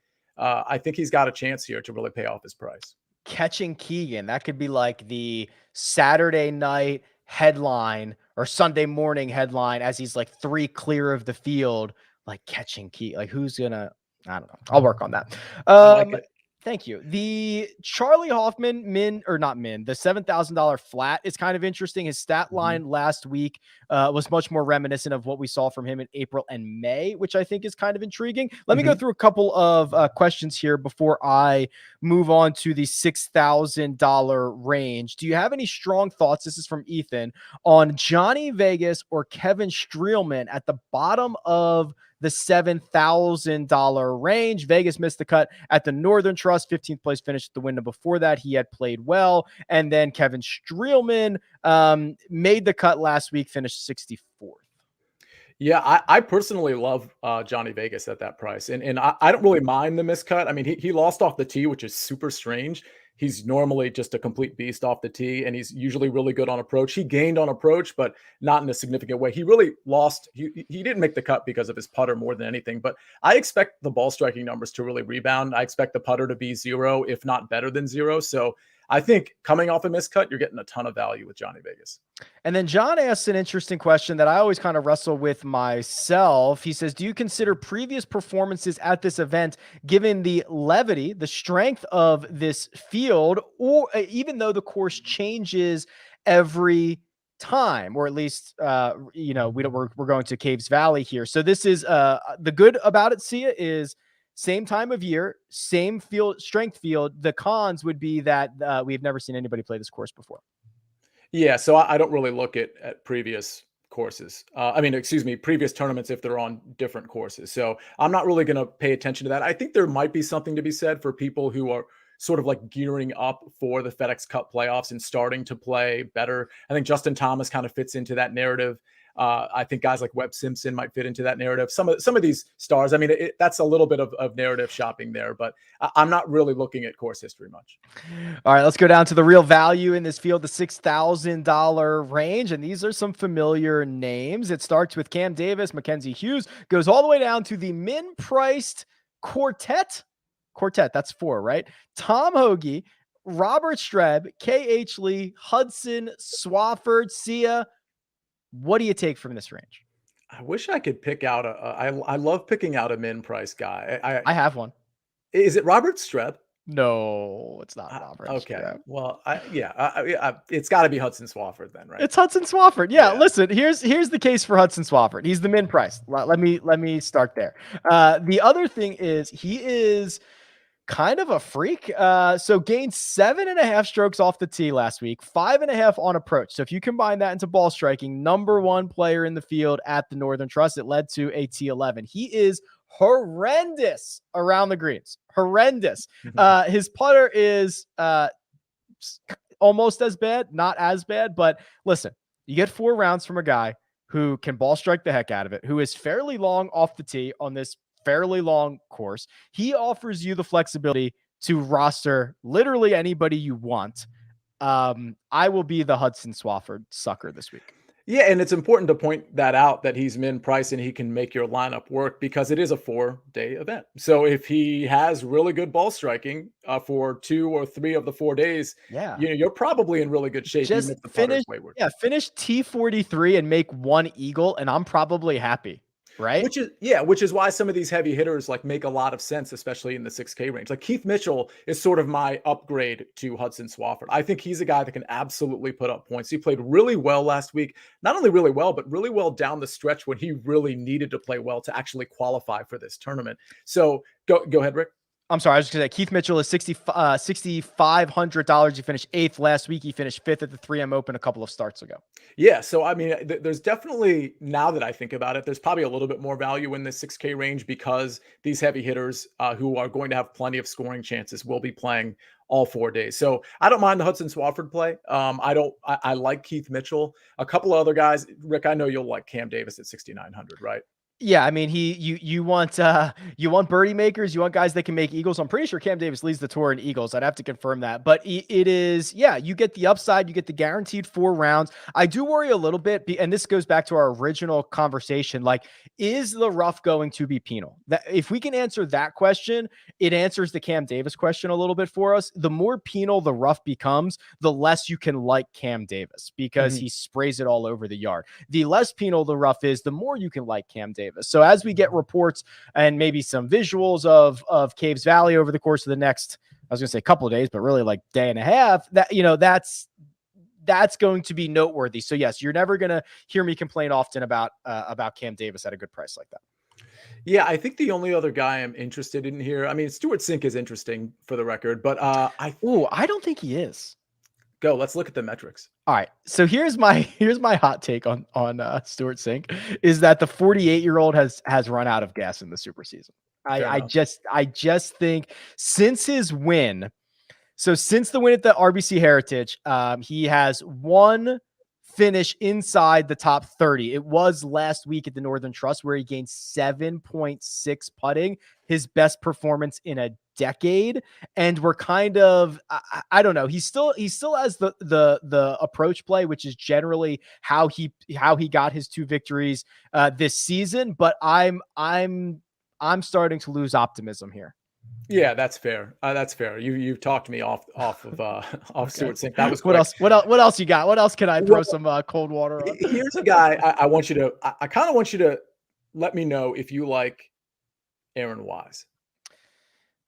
he's got a chance here to really pay off his price. Catching Keegan, that could be like the Saturday night headline or Sunday morning headline as he's like 3 clear of the field, like catching Keegan. Like who's gonna, I don't know. I'll work on that. Thank you. The Charlie Hoffman the $7,000 flat is kind of interesting. His stat line last week was much more reminiscent of what we saw from him in April and May, which I think is kind of intriguing. Let me go through a couple of questions here before I move on to the $6,000 range. Do you have any strong thoughts? This is from Ethan on Johnny Vegas or Kevin Streelman at the bottom of the $7,000 range. Vegas missed the cut at the Northern Trust, 15th place finish at the window. Before that, he had played well. And then Kevin Streelman made the cut last week, finished 64th. Yeah, I personally love Johnny Vegas at that price. And I don't really mind the miscut. I mean, he lost off the tee, which is super strange. He's normally just a complete beast off the tee, and he's usually really good on approach. He gained on approach, but not in a significant way. He really lost. He didn't make the cut because of his putter more than anything, but I expect the ball striking numbers to really rebound. I expect the putter to be 0, if not better than 0. So I think coming off a miscut, you're getting a ton of value with Johnny Vegas. And then John asks an interesting question that I always kind of wrestle with myself. He says, do you consider previous performances at this event, given the levity, the strength of this field, or even though the course changes every time, or at least, we're going to Caves Valley here. So this is the good about it, Sia, is same time of year, same field, strength field. The cons would be that we've never seen anybody play this course before. Yeah, so I don't really look at previous courses. Previous tournaments if they're on different courses. So I'm not really going to pay attention to that. I think there might be something to be said for people who are sort of like gearing up for the FedEx Cup playoffs and starting to play better. I think Justin Thomas kind of fits into that narrative. I think guys like Webb Simpson might fit into that narrative. Some of these stars, I mean, that's a little bit of narrative shopping there, but I'm not really looking at course history much. All right, let's go down to the real value in this field, the $6,000 range. And these are some familiar names. It starts with Cam Davis, Mackenzie Hughes, goes all the way down to the min-priced quartet. That's 4, right? Tom Hoagie, Robert Streb, K.H. Lee, Hudson Swafford, Sia. What do you take from this range? I wish I could pick out I love picking out a min price guy. I have one. Is it Robert Streb? No, it's not Robert. Okay. Streb. Well, it's got to be Hudson Swafford then, right? It's Hudson Swafford. Yeah. Listen, here's the case for Hudson Swafford. He's the min price. Let me start there. The other thing is he is kind of a freak. So gained 7.5 strokes off the tee last week, 5.5 on approach. So if you combine that into ball striking, number 1 player in the field at the Northern Trust, it led to a T11. He is horrendous around the greens. Horrendous. His putter is almost as bad, not as bad, but listen, you get 4 rounds from a guy who can ball strike the heck out of it, who is fairly long off the tee on this fairly long course. He offers you the flexibility to roster literally anybody you want. I will be the Hudson Swafford sucker this week. Yeah, and it's important to point that out that he's min price and he can make your lineup work because it is a 4-day event. So if he has really good ball striking for 2 or 3 of the 4 days, Yeah. you're probably in really good shape, even Just if the putter is finish wayward. yeah, finish T43 and make 1 eagle, and I'm probably happy, right? Which is why some of these heavy hitters like make a lot of sense, especially in the 6K range. Like Keith Mitchell is sort of my upgrade to Hudson Swafford. I think he's a guy that can absolutely put up points. He played really well last week, not only really well, but really well down the stretch when he really needed to play well to actually qualify for this tournament. So go ahead, Rick. I'm sorry, I was just gonna say Keith Mitchell is $6,500. He finished 8th last week. He finished 5th at the 3M Open a couple of starts ago. Yeah, so I mean, there's definitely, now that I think about it, there's probably a little bit more value in the 6K range because these heavy hitters who are going to have plenty of scoring chances will be playing all 4 days. So I don't mind the Hudson Swafford play. I like Keith Mitchell. A couple of other guys, Rick, I know you'll like Cam Davis at 6,900, right? Yeah, I mean, you want birdie makers, you want guys that can make eagles. I'm pretty sure Cam Davis leads the tour in eagles. I'd have to confirm that, but it is, yeah, you get the upside, you get the guaranteed 4 rounds. I do worry a little bit, and this goes back to our original conversation. Like, is the rough going to be penal? That if we can answer that question, it answers the Cam Davis question a little bit for us. The more penal the rough becomes, the less you can like Cam Davis because he sprays it all over the yard. The less penal the rough is, the more you can like Cam Davis. So as we get reports and maybe some visuals of Caves Valley over the course of the next, I was going to say a couple of days, but really like day and a half, that, that's going to be noteworthy. So yes, you're never going to hear me complain often about Cam Davis at a good price like that. Yeah, I think the only other guy I'm interested in here, I mean, Stuart Sink is interesting for the record, but I don't think he is. Let's look at the metrics. All right. So here's my hot take on Stuart Sink is that the 48-year-old has run out of gas in the super season. I just think since his win, so since the win at the RBC Heritage, he has one finish inside the top 30. It was last week at the Northern Trust where he gained 7.6 putting, his best performance in a decade. And we're kind of, I don't know. He still has the approach play, which is generally how he got his 2 victories this season. But I'm starting to lose optimism here. Yeah, that's fair. That's fair. You've talked me off of Okay. Stuart Sink. That was quick. What else you got? What else can I throw some cold water on? Here's a guy I want you to. I kind of want you to let me know if you like Aaron Wise.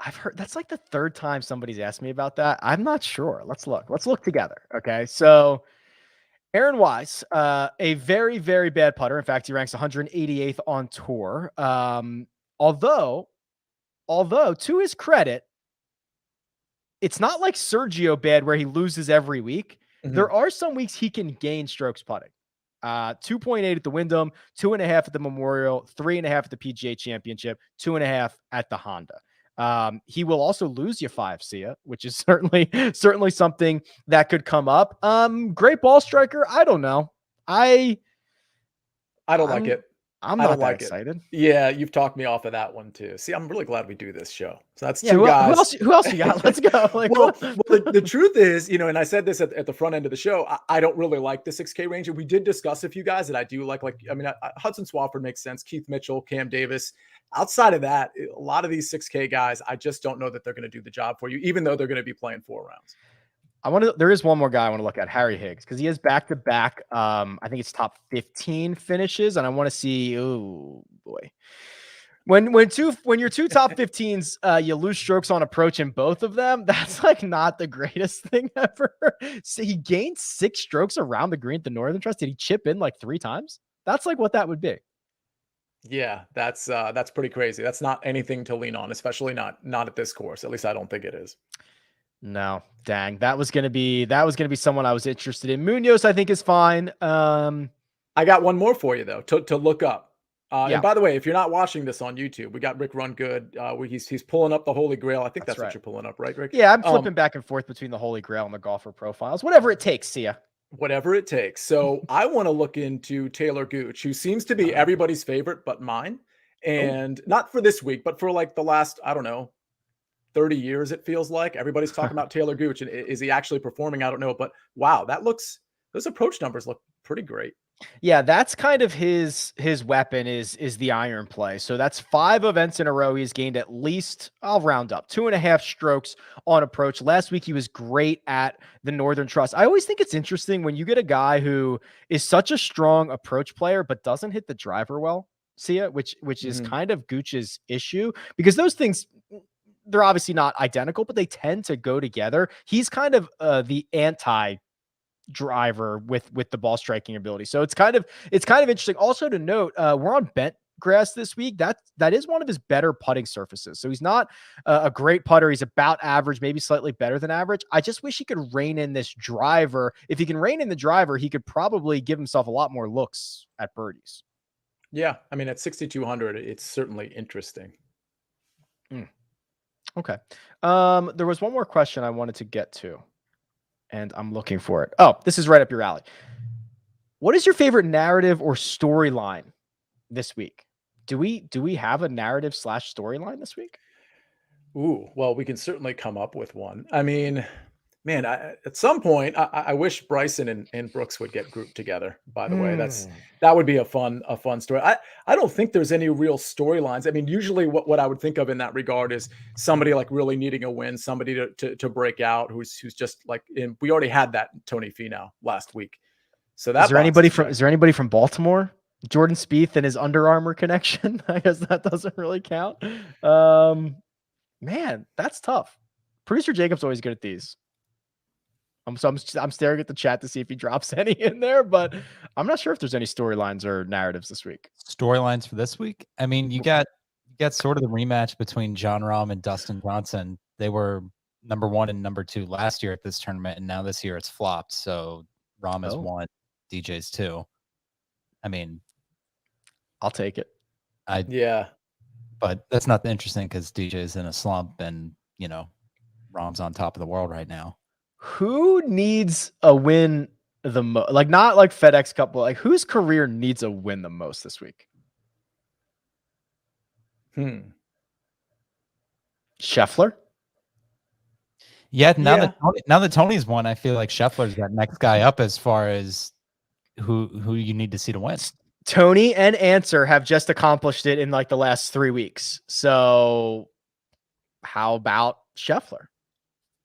I've heard that's like the 3rd time somebody's asked me about that. I'm not sure. Let's look together. Okay, so Aaron Wise, a very, very bad putter. In fact, he ranks 188th on tour. Although to his credit, it's not like Sergio bad where he loses every week. There are some weeks he can gain strokes putting. 2.8 at the Wyndham, 2.5 at the Memorial, 3.5 at the PGA Championship, 2.5 at the Honda. He will also lose you 5, Sia, which is certainly something that could come up. Great ball striker. I don't know. I don't like it. I'm not that excited. Yeah, you've talked me off of that one too. See, I'm really glad we do this show. So that's 2 guys. Who else you got? Let's go. The truth is, and I said this at the front end of the show, I don't really like the 6K range. And we did discuss a few guys that I do like Hudson Swafford makes sense. Keith Mitchell, Cam Davis. Outside of that, a lot of these 6K guys, I just don't know that they're going to do the job for you, even though they're going to be playing 4 rounds. There is one more guy I want to look at, Harry Higgs, because he has back-to-back. I think it's top 15 finishes, and I want to see. Oh boy, when your 2 top 15s, you lose strokes on approach in both of them. That's like not the greatest thing ever. So he gained 6 strokes around the green at the Northern Trust. Did he chip in like 3 times? That's like what that would be. Yeah, that's pretty crazy. That's not anything to lean on, especially not at this course. At least I don't think it is. No, dang. That was gonna be someone I was interested in. Munoz, I think, is fine. I got one more for you though to look up. And by the way, if you're not watching this on YouTube, we got RickRunGood. He's pulling up the Holy Grail. I think that's right. What you're pulling up, right, Rick? Yeah, I'm flipping back and forth between the Holy Grail and the golfer profiles. Whatever it takes, Sia. Whatever it takes. So I want to look into Taylor Gooch, who seems to be everybody's favorite but mine. And not for this week, but for like the last, I don't know, 30 years, it feels like. Everybody's talking about Taylor Gooch. And is he actually performing? I don't know. But wow, those approach numbers look pretty great. Yeah, that's kind of his weapon is the iron play. So that's 5 events in a row. He's gained at least, I'll round up, 2.5 strokes on approach. Last week he was great at the Northern Trust. I always think it's interesting when you get a guy who is such a strong approach player but doesn't hit the driver well, Sia, which is kind of Gooch's issue, because those things, they're obviously not identical, but they tend to go together. He's kind of the anti driver with the ball striking ability. So it's kind of interesting. Also to note, we're on bent grass this week. That is one of his better putting surfaces. So he's not a great putter. He's about average, maybe slightly better than average. I just wish he could rein in this driver. If he can rein in the driver, he could probably give himself a lot more looks at birdies. Yeah, I mean, at 6,200, it's certainly interesting. Okay. There was one more question I wanted to get to, and I'm looking for it. Oh, this is right up your alley. What is your favorite narrative or storyline this week? Do we have a narrative / storyline this week? Ooh, well, we can certainly come up with one. I mean, man, at some point, I wish Bryson and Brooks would get grouped together. By the way, that would be a fun story. I don't think there's any real storylines. I mean, usually what I would think of in that regard is somebody like really needing a win, somebody to break out, who's just like in. We already had that Tony Finau last week. So that is there anybody from Baltimore? Jordan Spieth and his Under Armour connection. I guess that doesn't really count. Man, that's tough. Producer Jacob's always good at these. I'm staring at the chat to see if he drops any in there, but I'm not sure if there's any storylines or narratives this week. Storylines for this week? I mean, you got sort of the rematch between Jon Rahm and Dustin Johnson. They were number 1 and number 2 last year at this tournament, and now this year it's flopped. So Rahm has 1, DJ's 2. I mean, I'll take it. Yeah. But that's not interesting because DJ's in a slump and, Rahm's on top of the world right now. Who needs a win the most? Like, not like FedEx Cup, but like whose career needs a win the most this week? Scheffler? Yeah, now that Tony's won, I feel like Scheffler's that next guy up as far as who you need to see to win. Tony and Answer have just accomplished it in like the last 3 weeks. So how about Scheffler?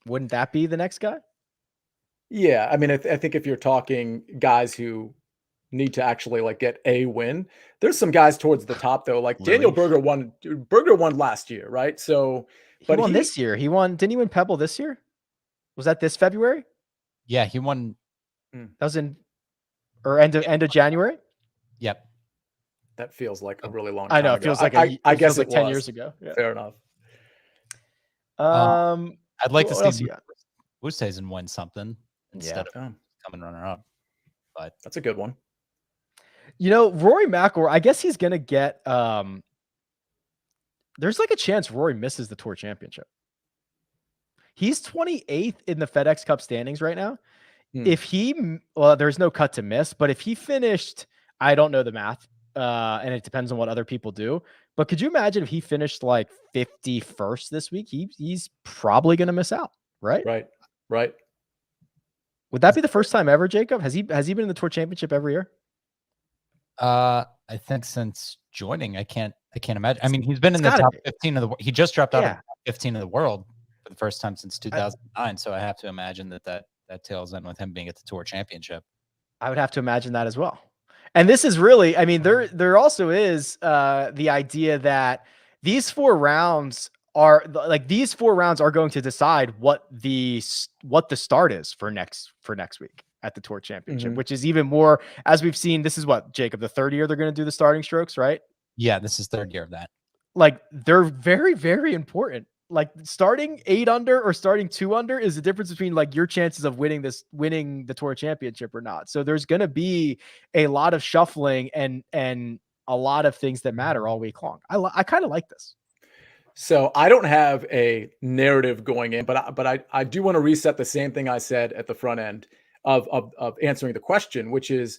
Wouldn't that be the next guy? Yeah, I mean, I think if you're talking guys who need to actually like get a win, there's some guys towards the top though. Like Daniel Berger won last year, right? So, but he won this year. Didn't he win Pebble this year? Was that this February? Yeah, he won. That was in or end of January. Yep. That feels like a really long time. I know. It feels like I guess like 10 years ago. Yeah. Fair enough. I'd like to see Woosteisen win something instead of coming runner-up. But that's a good one. Rory McIlroy, I guess he's going to get there's like a chance Rory misses the Tour Championship. He's 28th in the FedEx Cup standings right now. If there's no cut to miss, but if he finished, I don't know the math, and it depends on what other people do. But could you imagine if he finished like 51st this week? He's probably going to miss out, right? Right. Would that be the first time ever, Jacob? Has he been in the Tour Championship every year? I think since joining, I can't imagine. I mean, he's been in the top 15 of the. He just dropped out of 15 of the world for the first time since 2009. So I have to imagine that tails in with him being at the Tour Championship. I would have to imagine that as well. And this is really, I mean, there also is the idea that these 4 rounds are going to decide what the start is for next week at the Tour Championship, which is even more, as we've seen. This is what, Jacob, the 3rd year they're going to do the starting strokes, right? Yeah, this is 3rd year of that. Like, they're very, very important. Like, starting 8 under or starting 2 under is the difference between like your chances of winning the Tour Championship or not. So there's going to be a lot of shuffling and a lot of things that matter all week long. I kind of like this. So I don't have a narrative going in, but I do want to reset the same thing I said at the front end of answering the question, which is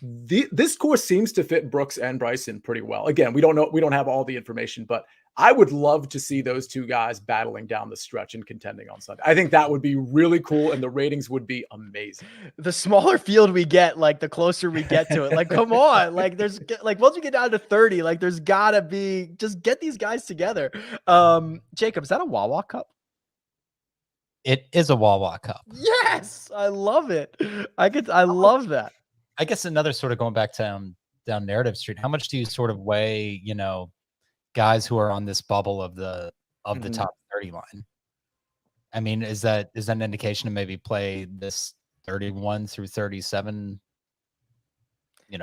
This course seems to fit Brooks and Bryson pretty well. Again, we don't have all the information, but I would love to see those two guys battling down the stretch and contending on Sunday. I think that would be really cool, and the ratings would be amazing. The smaller field we get, like the closer we get to it. Like, come on, like there's like once we get down to 30, like there's gotta be just get these guys together. Jacob, is that a Wawa Cup? It is a Wawa Cup. Yes, I love it. I love that. I guess another sort of going back down narrative street. How much do you sort of weigh, guys who are on this bubble of the top 30 line? I mean, is that an indication to maybe play this 31 through 37,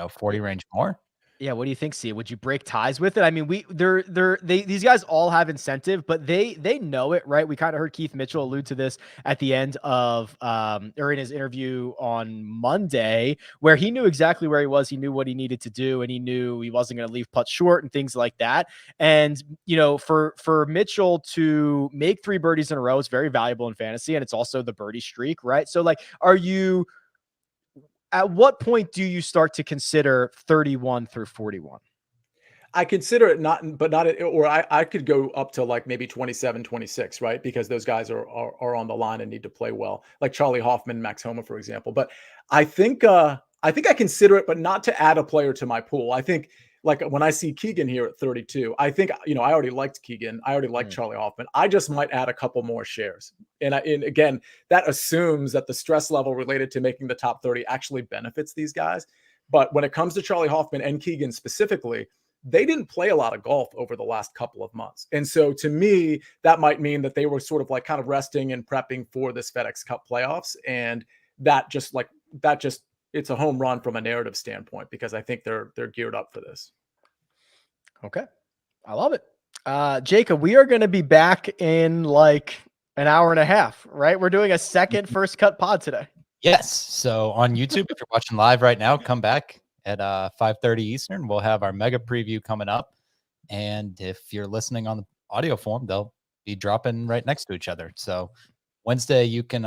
40 range more? Yeah, what do you think, Sia? Would you break ties with it? I mean, these guys all have incentive, but they know it, right? We kind of heard Keith Mitchell allude to this at the end of or in his interview on Monday, where he knew exactly where he was. He knew what he needed to do, and he knew he wasn't going to leave putts short and things like that. And for Mitchell to make 3 birdies in a row is very valuable in fantasy, and it's also the birdie streak, right? So, like, at what point do you start to consider 31 through 41? I consider it I could go up to like maybe 27, 26, right? Because those guys are on the line and need to play well, like Charlie Hoffman, Max Homa, for example. But I think I consider it, but not to add a player to my pool. I think, like, when I see Keegan here at 32, I think, I already liked Keegan. I already liked Charlie Hoffman. I just might add a couple more shares. And again, that assumes that the stress level related to making the top 30 actually benefits these guys. But when it comes to Charlie Hoffman and Keegan specifically, they didn't play a lot of golf over the last couple of months. And so to me, that might mean that they were sort of like kind of resting and prepping for this FedEx Cup playoffs. And it's a home run from a narrative standpoint, because I think they're geared up for this. Okay. I love it. Jacob, we are going to be back in like an hour and a half, right? We're doing a second First Cut pod today. Yes. So on YouTube, if you're watching live right now, come back at 5:30 Eastern. We'll have our mega preview coming up. And if you're listening on the audio form, they'll be dropping right next to each other. So Wednesday, you can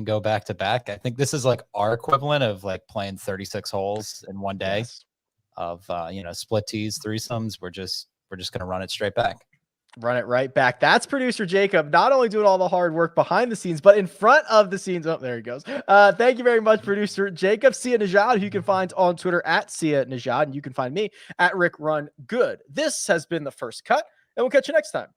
go back to back. I think this is like our equivalent of like playing 36 holes in one day. Yes. Of split tees, threesomes. We're just gonna run it straight back. Run it right back. That's producer Jacob, not only doing all the hard work behind the scenes, but in front of the scenes. Oh, there he goes. Thank you very much, producer Jacob. Sia Nejad, who you can find on Twitter at Sia Nejad, and you can find me at RickRunGood. This has been the First Cut, and we'll catch you next time.